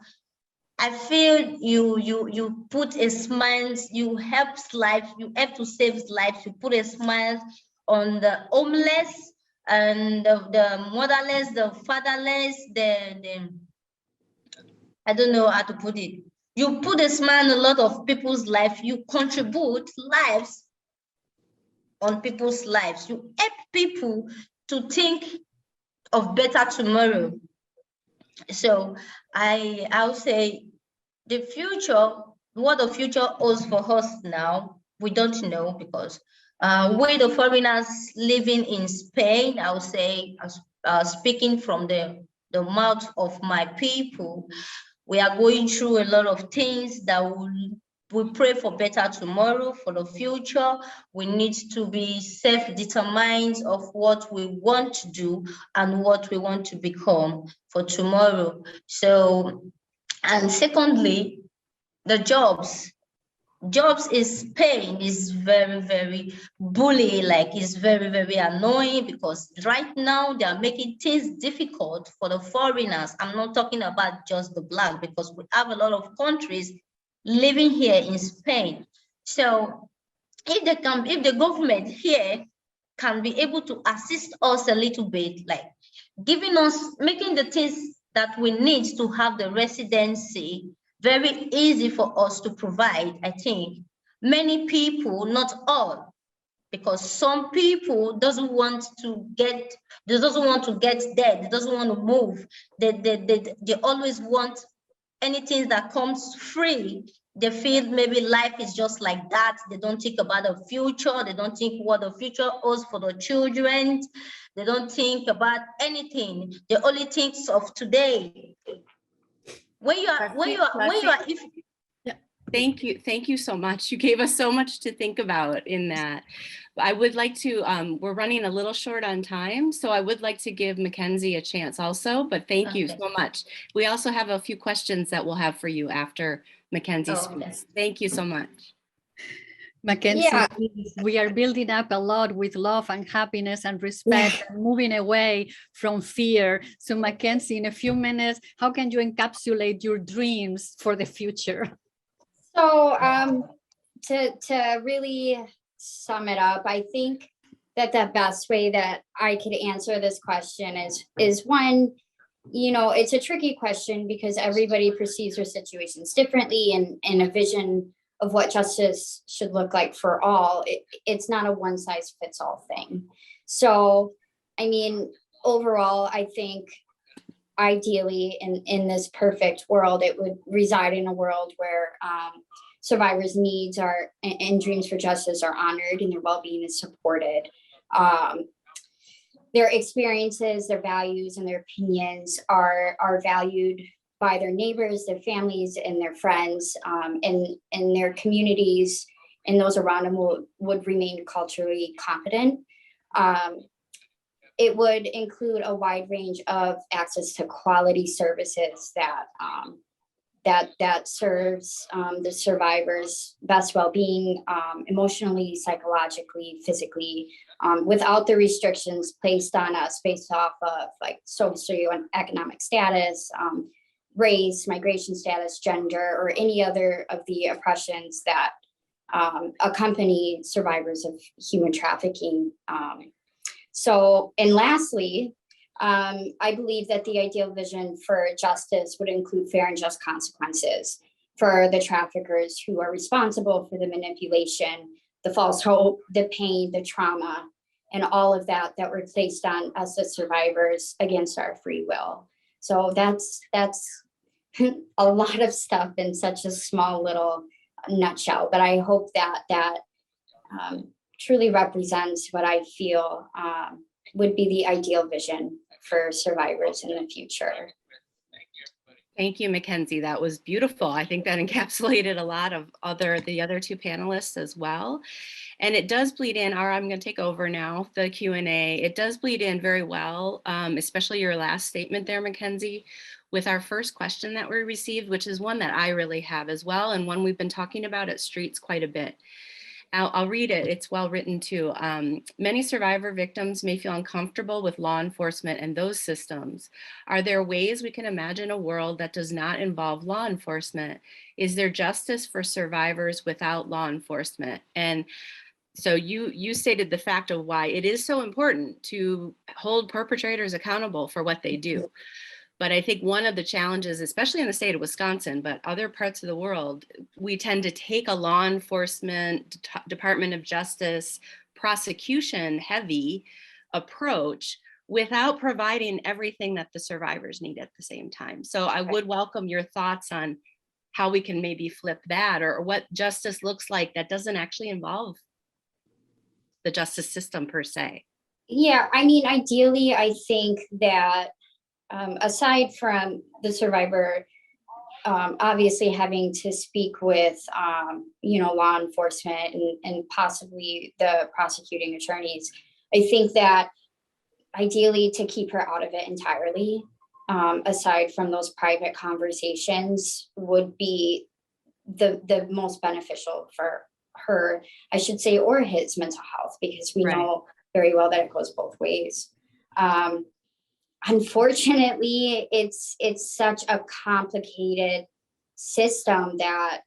I feel you put a smile, you help lives, you help to save lives, you put a smile on the homeless and the motherless, the fatherless, the I don't know how to put it. You put a smile on a lot of people's life, you contribute lives on people's lives, you help people to think of better tomorrow. So I'll say the future, what the future holds for us now, we don't know, because we the foreigners living in Spain, I'll say, speaking from the mouth of my people, we are going through a lot of things that will we pray for better tomorrow, for the future. We need to be self-determined of what we want to do and what we want to become for tomorrow. So, and secondly, the jobs is pain is very, very bully, like it's very, very annoying, because right now they are making things difficult for the foreigners. I'm not talking about just the Black, because we have a lot of countries living here in Spain. So if the government here can be able to assist us a little bit, like making the things that we need to have the residency very easy for us to provide, I think many people, not all, because some people doesn't want to get dead, they doesn't want to move. They always want anything that comes free. They feel maybe life is just like that. They don't think about the future. They don't think what the future holds for the children. They don't think about anything. They only think of today. Thank you so much. You gave us so much to think about in that. I would like to, we're running a little short on time, so I would like to give Mackenzie a chance also, but thank you so much. We also have a few questions that we'll have for you after Mackenzie speaks. Thank you so much. Mackenzie, we are building up a lot with love and happiness and respect, and moving away from fear. So Mackenzie, in a few minutes, how can you encapsulate your dreams for the future? So to really sum it up, I think that the best way that I could answer this question is one, it's a tricky question because everybody perceives their situations differently, and a vision of what justice should look like for all. It's not a one size fits all thing. So, I mean, overall, I think ideally in this perfect world, it would reside in a world where survivors' needs and dreams for justice are honored and their well-being is supported. Their experiences, their values, and their opinions are valued by their neighbors, their families, and their friends, and their communities, and those around them would remain culturally competent. It would include a wide range of access to quality services that serves the survivors' best well-being, emotionally, psychologically, physically, without the restrictions placed on us based off of like socioeconomic status, race, migration status, gender, or any other of the oppressions that accompany survivors of human trafficking. And lastly, I believe that the ideal vision for justice would include fair and just consequences for the traffickers who are responsible for the manipulation, the false hope, the pain, the trauma, and all of that were placed on us as survivors against our free will. So that's a lot of stuff in such a small little nutshell, but I hope that truly represents what I feel would be the ideal vision for survivors in the future. Thank you, Mackenzie. That was beautiful. I think that encapsulated a lot of the other two panelists as well. And it does bleed in, I'm going to take over now, the Q&A. It does bleed in very well, especially your last statement there, Mackenzie, with our first question that we received, which is one that I really have as well, and one we've been talking about at Streets quite a bit. I'll read it. It's well written too. Many survivor victims may feel uncomfortable with law enforcement and those systems. Are there ways we can imagine a world that does not involve law enforcement? Is there justice for survivors without law enforcement? And so you stated the fact of why it is so important to hold perpetrators accountable for what they do. But I think one of the challenges, especially in the state of Wisconsin, but other parts of the world, we tend to take a law enforcement, Department of Justice, prosecution heavy approach without providing everything that the survivors need at the same time. So I would welcome your thoughts on how we can maybe flip that, or what justice looks like that doesn't actually involve the justice system per se. Yeah, I mean, ideally, I think that aside from the survivor obviously having to speak with, law enforcement and possibly the prosecuting attorneys. I think that ideally to keep her out of it entirely, aside from those private conversations, would be the most beneficial for her, I should say, or his mental health, because we know very well that it goes both ways. Unfortunately, it's such a complicated system that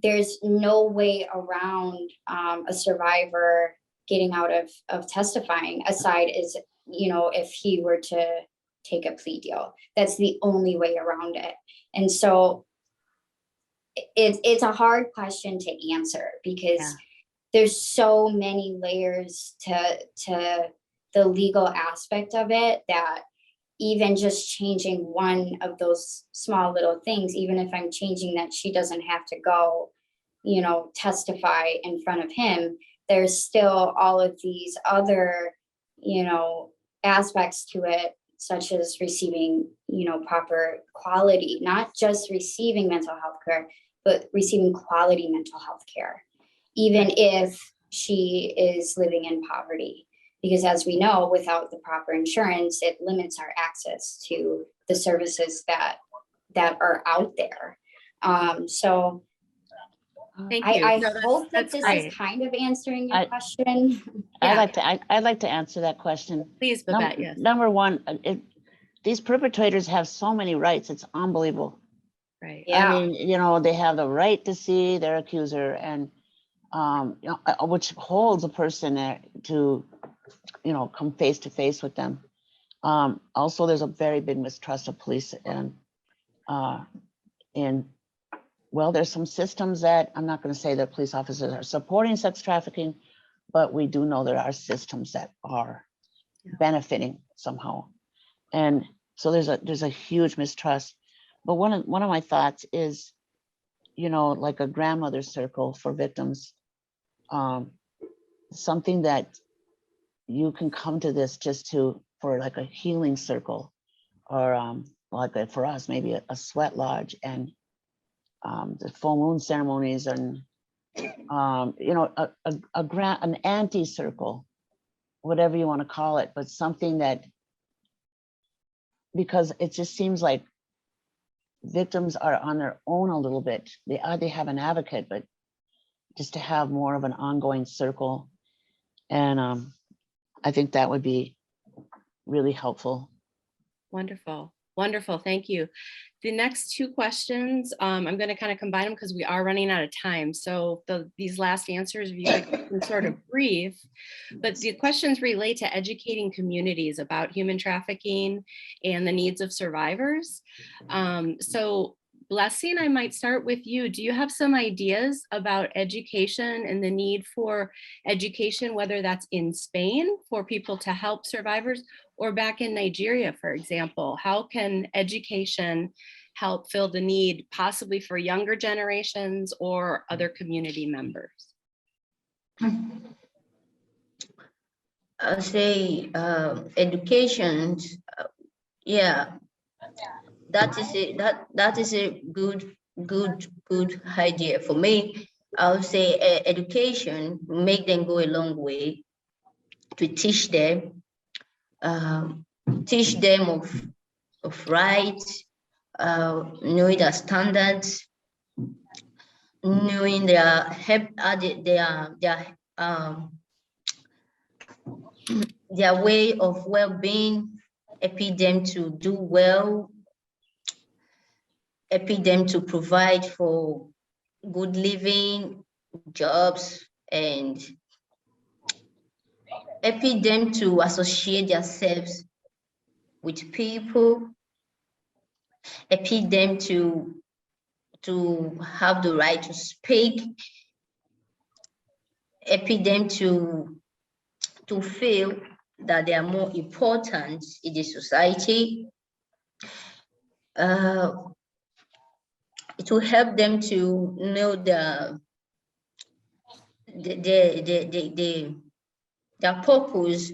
there's no way around a survivor getting out of testifying, aside is, if he were to take a plea deal. That's the only way around it. And so it's a hard question to answer, because there's so many layers to the legal aspect of it, that even just changing one of those small little things, even if I'm changing that she doesn't have to go, testify in front of him, there's still all of these other, aspects to it, such as receiving, proper quality, not just receiving mental health care, but receiving quality mental health care, even if she is living in poverty. Because as we know, without the proper insurance, it limits our access to the services that are out there. So Thank you. I No, hope that that's this great. is kind of answering your question. I'd like to answer that question. Please, Babette, yes. Number one, these perpetrators have so many rights. It's unbelievable. Right. Yeah. I mean, they have the right to see their accuser, and which holds a person to, come face to face with them. Also, there's a very big mistrust of police, and there's some systems that, I'm not going to say that police officers are supporting sex trafficking, but we do know there are systems that are benefiting somehow. And so there's a huge mistrust. But one of my thoughts is, like a grandmother circle for victims, something that you can come to this just for like a healing circle, or for us, maybe a sweat lodge, and the full moon ceremonies, and an auntie circle, whatever you want to call it, but something that, because it just seems like victims are on their own a little bit. They have an advocate, but just to have more of an ongoing circle. And I think that would be really helpful. Wonderful. Wonderful. Thank you. The next two questions, I'm going to kind of combine them because we are running out of time. So these last answers, if you can sort of brief, but the questions relate to educating communities about human trafficking and the needs of survivors. So Blessing, I might start with you. Do you have some ideas about education and the need for education, whether that's in Spain for people to help survivors, or back in Nigeria, for example? How can education help fill the need, possibly for younger generations or other community members? I'll say education, that is a good idea. For me, I would say education make them go a long way, to teach them of rights, knowing their standards, knowing their way of well-being, helping them to do well, helping them to provide for good living, jobs, and helping them to associate themselves with people, helping them to have the right to speak, helping them to feel that they are more important in the society. It will help them to know their purpose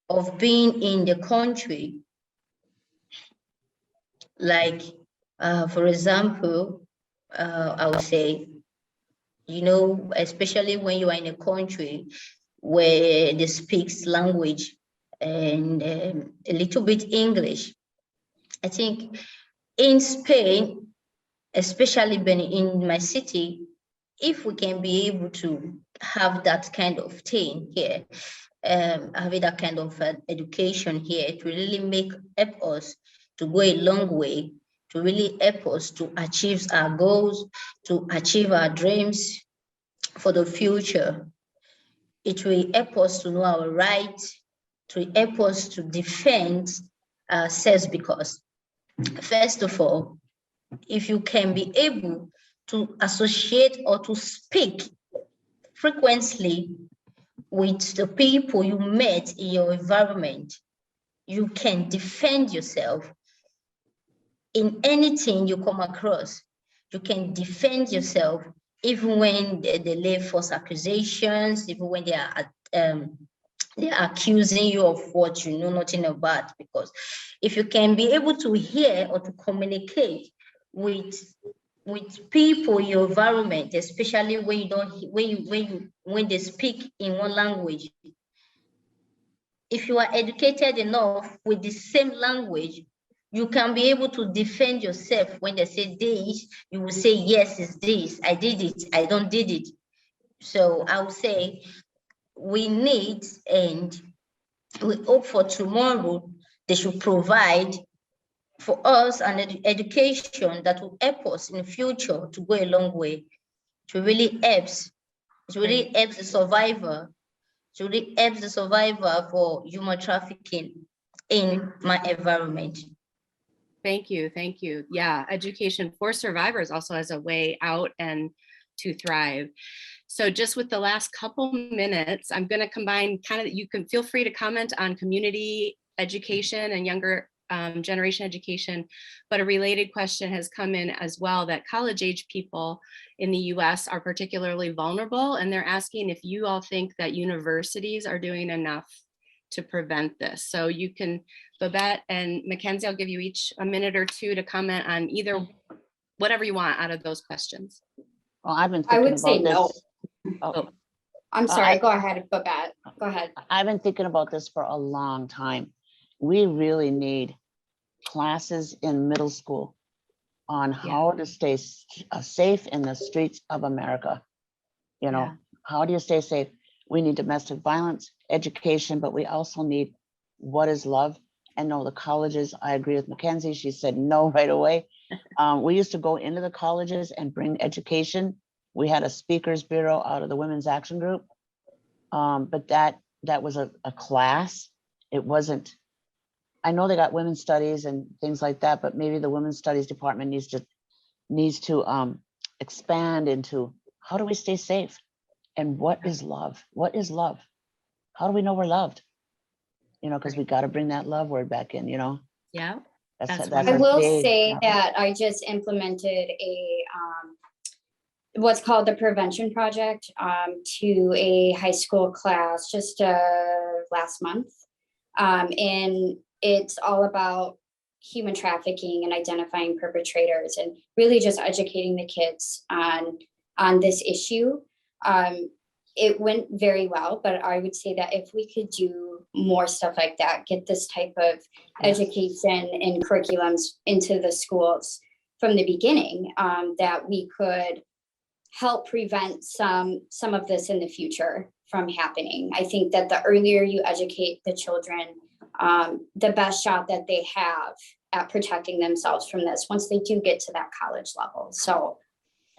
of being in the country. Like For example, I would say, you know, especially when you are in a country where they speak language and a little bit English. I think in Spain, especially in my city, if we can be able to have that kind of thing here, having that kind of education here, it will really help us to go a long way, to really help us to achieve our goals, to achieve our dreams for the future. It will help us to know our rights, to help us to defend ourselves, because first of all, if you can be able to associate or to speak frequently with the people you met in your environment, you can defend yourself in anything you come across. You can defend yourself even when they lay false accusations, even when they are accusing you of what you know nothing about. Because if you can be able to hear or to communicate with people in your environment, especially when you don't when they speak in one language, if you are educated enough with the same language, you can be able to defend yourself. When they say this, you will say, yes, it's this, I did it, I don't did it. So I would say we need, and we hope for tomorrow, they should provide for us an education that will help us in the future to go a long way, to really helps, to really helps the survivor, to really helps the survivor for human trafficking in my environment. Thank you. Thank you. Yeah, education for survivors also as a way out and to thrive. So just with the last couple minutes, I'm going to combine kind of, you can feel free to comment on community education and younger generation education, but a related question has come in as well, that college age people in the US are particularly vulnerable, and they're asking if you all think that universities are doing enough to prevent this. So you can, Babette and Mackenzie, I'll give you each a minute or two to comment on either, whatever you want out of those questions. Well, I've been I thinking would say about no. this. Oh, I'm sorry, go ahead, Babette. Go ahead. I've been thinking about this for a long time. We really need classes in middle school on how to stay safe in the streets of America. You know, how do you stay safe? We need domestic violence education, but we also need what is love. And no, the colleges, I agree with Mackenzie. She said no right away. We used to go into the colleges and bring education. We had a speakers bureau out of the Women's Action Group. But that was a class. It wasn't, I know they got women's studies and things like that, but maybe the women's studies department needs to expand into how do we stay safe? And what is love? What is love? How do we know we're loved? You know, because we got to bring that love word back in, you know? Yeah. That's I a will big, say that I just implemented a what's called the prevention project to a high school class just last month. And it's all about human trafficking and identifying perpetrators and really just educating the kids on this issue. It went very well, but I would say that if we could do more stuff like that, get this type of education and curriculums into the schools from the beginning, that we could help prevent some of this in the future from happening. I think that the earlier you educate the children, the best shot that they have at protecting themselves from this once they do get to that college level. So,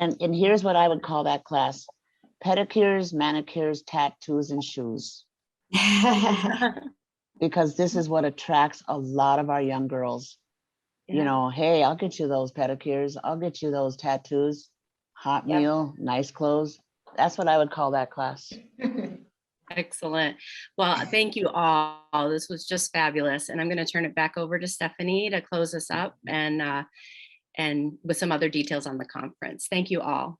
and here's what I would call that class: pedicures, manicures, tattoos, and shoes. Because this is what attracts a lot of our young girls. You know, hey, I'll get you those pedicures, I'll get you those tattoos, hot meal, nice clothes. That's what I would call that class. Excellent. Well, thank you all. This was just fabulous. And I'm going to turn it back over to Stephanie to close us up and with some other details on the conference. Thank you all.